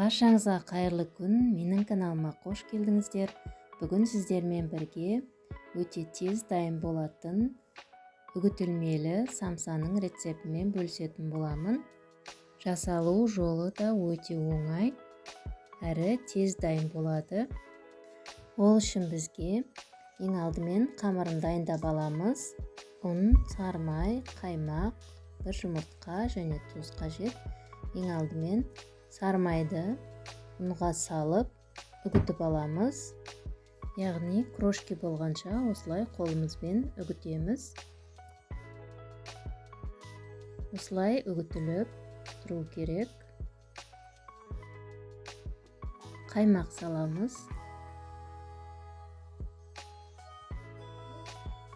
Баршаңызға қайырлы күн, менің каналыма қош келдіңіздер. Бүгін сіздермен бірге өте тез дайын болатын үгітілмелі самсаның рецептімен бөлісетін боламын. Жасалу жолы да өте оңай, әрі тез дайын болады. Ол үшін бізге ең алдымен қамырын дайындап аламыз. Ұн, сары май, қаймақ, бір жұмыртқа және тұз қажет. Ең алдымен сары майды ұнға салып үгітіп аламыз. Яғни крошки болғанша осылай қолымызбен үгітеміз. Осылай үгітіліп тұру керек. Қаймақ саламыз.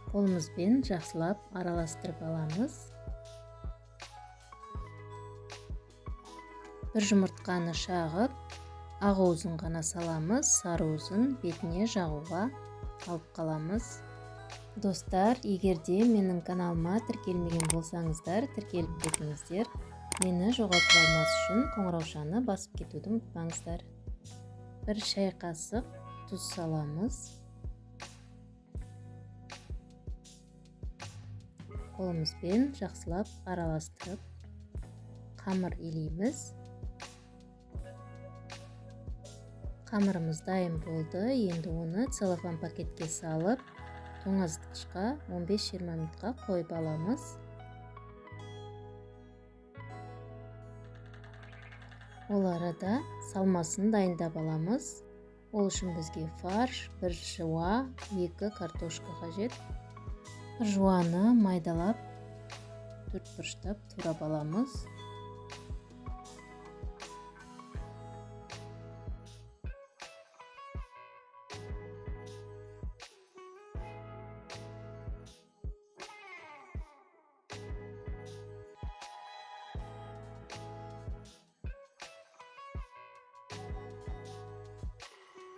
Қолымызбен жақсылап араластырып аламыз. Бір жұмыртқаны шағып, ақ уызын ғана саламыз, сары уызын бетіне жағуға алып қаламыз. Достар, егерде менің каналыма тіркелмеген болсаңыздар, тіркеліп кетіңіздер. Мені жоғалтып алмас үшін қоңыраушаны басып кетуді ұмытпаңыздар. Бір шай қасық тұз саламыз. Қолымызбен жақсылап араластырып қамыр илейміз. Қамырымыз дайын болды. Енді оны целлофан пакетке салып, тоңазытқышқа 15-20 минутқа қойып аламыз. Ол арада салмасын дайындап аламыз. Ол үшін бізге фарш, бір жуа, 2 картошка қажет. Бір жуаны майдалап, төртбұрыштап турап аламыз.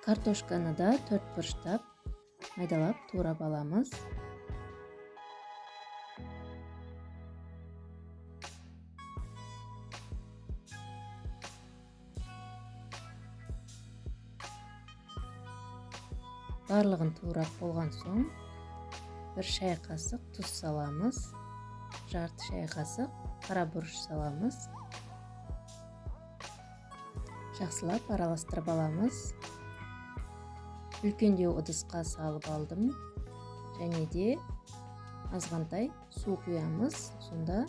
Картошканы да төртбұрыштап майдалап турап аламыз. Барлығын турап болған соң, бір шай қасық тұз саламыз, жарты шай қасық қара бұрыш саламыз. Жақсылап араластырып аламыз. Үлкендеу ыдысқа салып алдым, және де азғантай су құямыз, сонда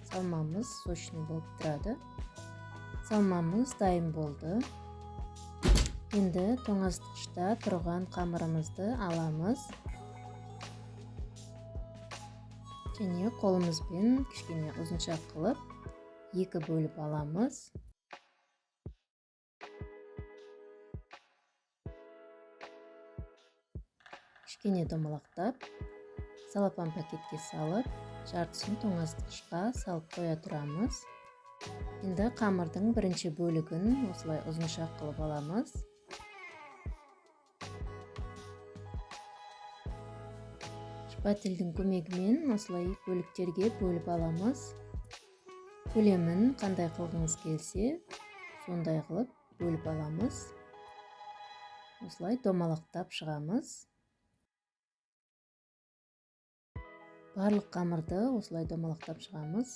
салмамыз сочный болып тұрады. Салмамыз дайын болды. Енді тоңазытқышта тұрған қамырымызды аламыз. Және қолымызбен кішкене ұзынша қылып, 2 бөліп аламыз. Кішкене домалақтап, целлофан пакетке салып, жартысын тоңазытқышқа салып қоя тұрамыз. Енді қамырдың бірінші бөлігін осылай ұзынша қылып аламыз. Шпательдің көмегімен осылай бөліктерге бөліп аламыз. Көлемін қандай қылғыңыз келсе, сондай қылып бөліп аламыз. Осылай домалақтап шығамыз. Барлық қамырды осылай домалақтап шығамыз.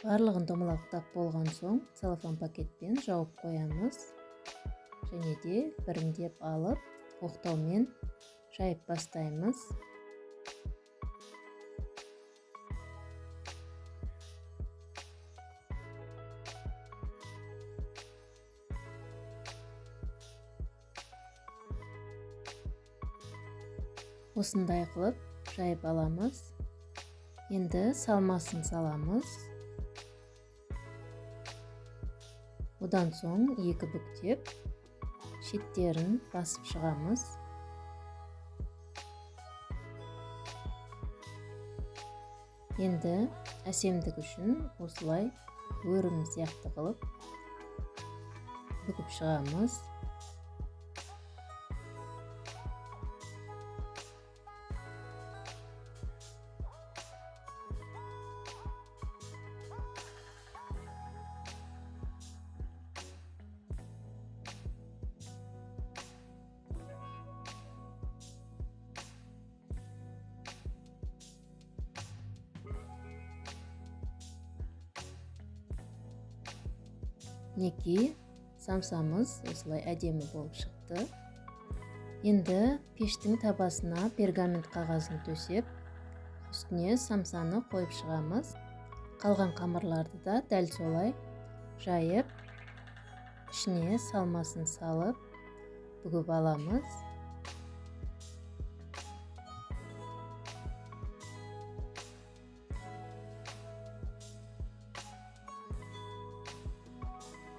Барлығын домалақтап болған соң, целлофан пакетпен жауып қоямыз. Және де біріндеп алып, оқтаумен жайып бастаймыз. Осындай қылып жайып аламыз. Енді салмасын саламыз. Одан соң 2 бүктеп, шеттерін басып шығамыз. Енді әсемдік үшін осылай өрім сияқты қылып бүгіп шығамыз. Мінекей самсамыз осылай әдемі болып шықты. Енді пештің табасына пергамент қағазын төсеп, үстіне самсаны қойып шығамыз. Қалған қамырларды да дәл солай жайып, ішіне салмасын салып, бүгіп аламыз.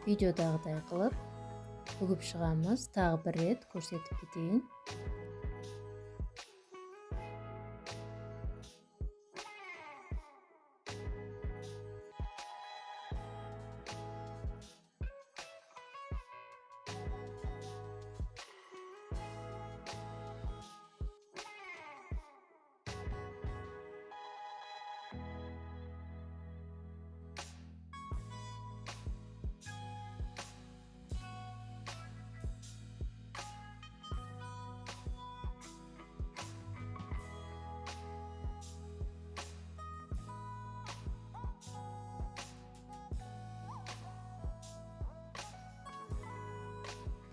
Видеодағыдай қылып бүгіп шығамыз. Тағы бір рет көрсетіп кетейін.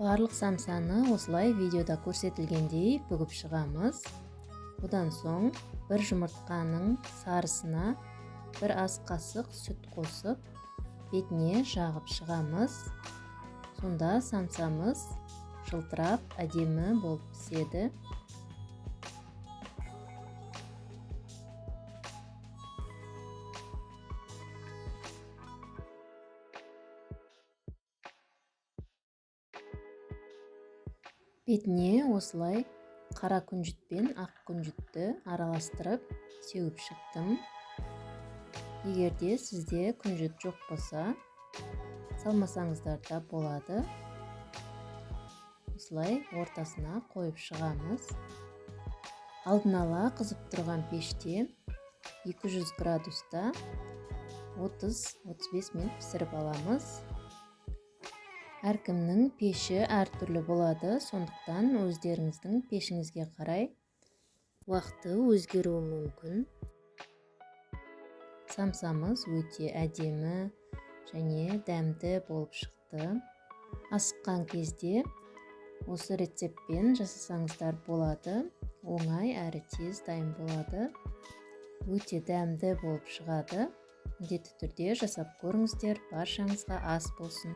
Барлық самсаны осылай видеода көрсетілгендей бүгіп шығамыз. Одан соң бір жұмыртқаның сарысына бір ас қасық сүт қосып, бетіне жағып шығамыз. Сонда самсамыз жылтырап әдемі болып піседі. Бетіне осылай қара күнжіт пен ақ күнжітті араластырып сеуіп шықтым. Егерде сізде күнжіт жоқ болса, салмасаңыздар да болады. Осылай ортасына қойып шығамыз. Алдын ала қызып тұрған пеште 200 градуста 30-35 минут пісіріп аламыз. Әркімнің пеші әртүрлі болады, сондықтан өздеріңіздің пешіңізге қарай уақыты өзгеруі мүмкін. Самсамыз өте әдемі және дәмді болып шықты. Асыққан кезде осы рецептпен жасасаңыздар болады. Оңай әрі тез дайын болады. Өте дәмді болып шығады. Міндетті түрде жасап көріңіздер, баршаңызға ас болсын.